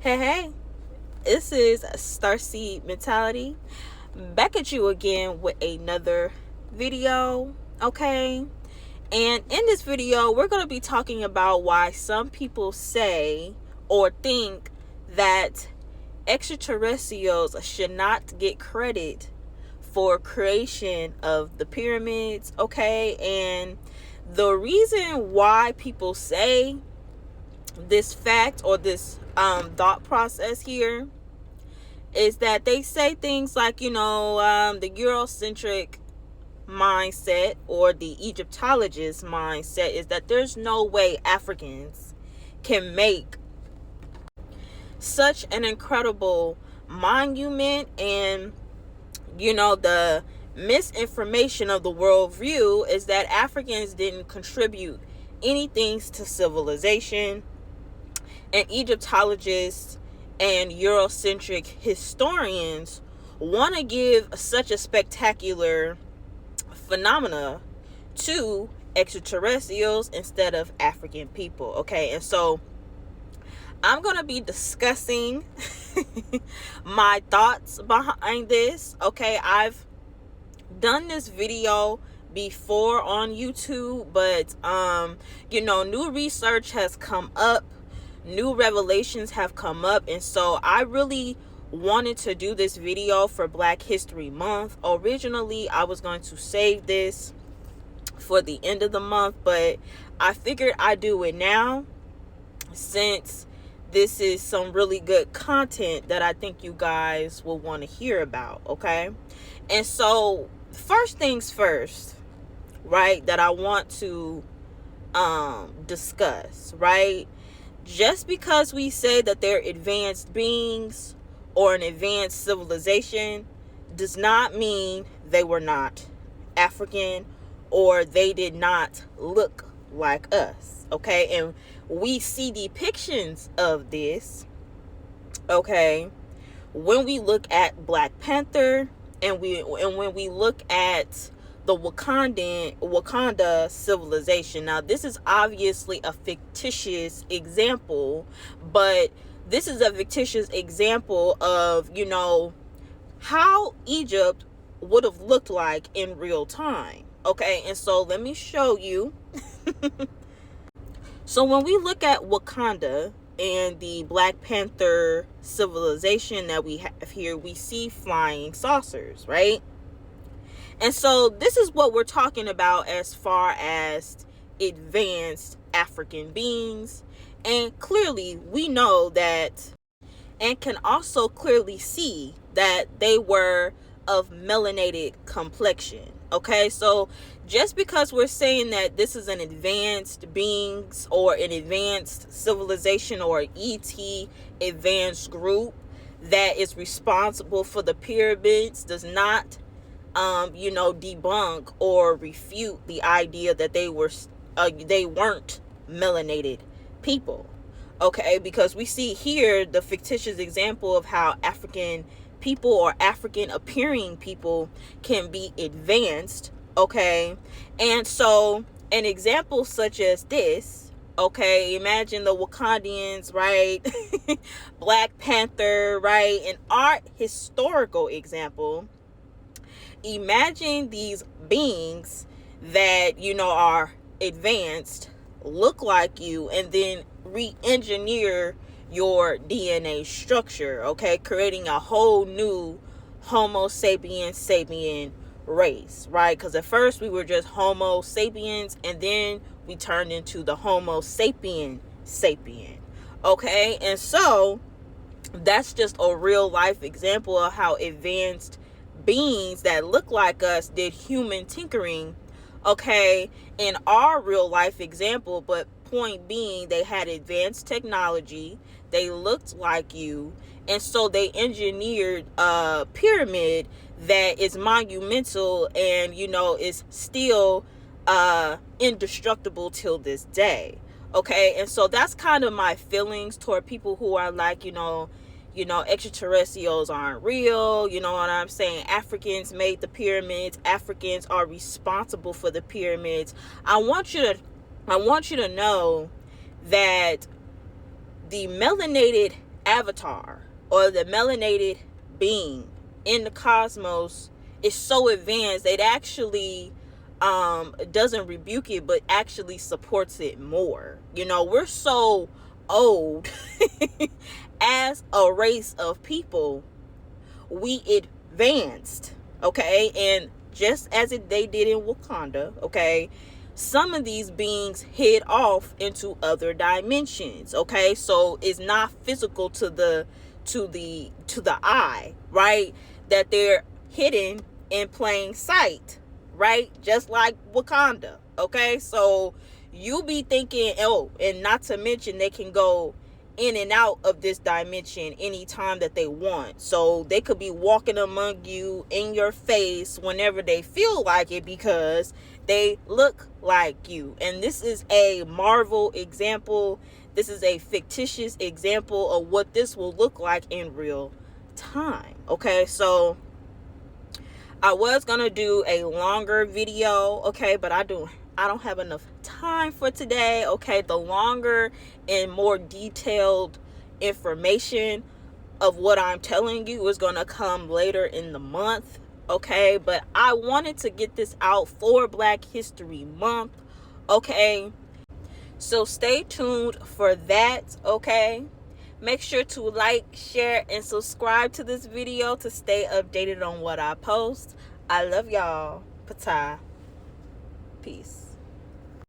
Hey, this is Starseed Mentality. Back at you again with another video, okay? And in this video, we're going to be talking about why some people say or think that extraterrestrials should not get credit for creation of the pyramids, okay? And the reason why people say this fact or this thought process here is that they say things like, the Eurocentric mindset or the Egyptologist mindset is that there's no way Africans can make such an incredible monument, and the misinformation of the worldview is that Africans didn't contribute anything to civilization. And Egyptologists and Eurocentric historians want to give such a spectacular phenomena to extraterrestrials instead of African people, okay? And so I'm going to be discussing my thoughts behind this, okay? I've done this video before on YouTube, but new research has come up, new revelations have come up, and so I really wanted to do this video for Black History Month. Originally, I was going to save this for the end of the month, but I figured I'd do it now since this is some really good content that I think you guys will want to hear about, okay? And so, first things first, right, that I want to discuss, right? Just because we say that they're advanced beings or an advanced civilization does not mean they were not African or they did not look like us, okay? And we see depictions of this, okay, when we look at Black Panther and when we look at the Wakanda civilization. Now, this is obviously a fictitious example, but this is a fictitious example of, how Egypt would have looked like in real time. Okay, and so let me show you. So when we look at Wakanda and the Black Panther civilization that we have here, we see flying saucers, right? And so this is what we're talking about as far as advanced African beings. And clearly we know that, and can also clearly see that they were of melanated complexion. Okay, so just because we're saying that this is an advanced beings or an advanced civilization or ET advanced group that is responsible for the pyramids does not debunk or refute the idea that they weren't melanated people, okay? Because we see here the fictitious example of how African people or African appearing people can be advanced, okay? And so an example such as this, okay, imagine the Wakandians, right? Black Panther, right? An art historical example. Imagine these beings that, are advanced, look like you, and then re-engineer your DNA structure, okay? Creating a whole new Homo sapien race, right? Because at first we were just Homo sapiens, and then we turned into the Homo sapien, okay? And so that's just a real life example of how advanced beings that look like us did human tinkering, okay, in our real life example. But point being, they had advanced technology, they looked like you, and so they engineered a pyramid that is monumental and is still indestructible till this day, okay? And so that's kind of my feelings toward people who are like, extraterrestrials aren't real, you know what I'm saying? Africans made the pyramids. Africans are responsible for the pyramids. I want you to know that the melanated avatar or the melanated being in the cosmos is so advanced, it actually doesn't rebuke it, but actually supports it more. You know, we're so old as a race of people. We advanced, okay? And just as they did in Wakanda, okay, some of these beings head off into other dimensions, okay? So it's not physical to the eye, right? That they're hidden in plain sight, right? Just like Wakanda, okay? So you be thinking, oh, and not to mention they can go in and out of this dimension anytime that they want. So they could be walking among you, in your face, whenever they feel like it, because they look like you. And this is a Marvel example. This is a fictitious example of what this will look like in real time. Okay, so I was gonna do a longer video, okay, but I don't have enough time for today. Okay, the longer and more detailed information of what I'm telling you is gonna come later in the month, okay? But I wanted to get this out for Black History Month, okay? So stay tuned for that, okay? Make sure to like, share, and subscribe to this video to stay updated on what I post. I love y'all. Pata. Peace.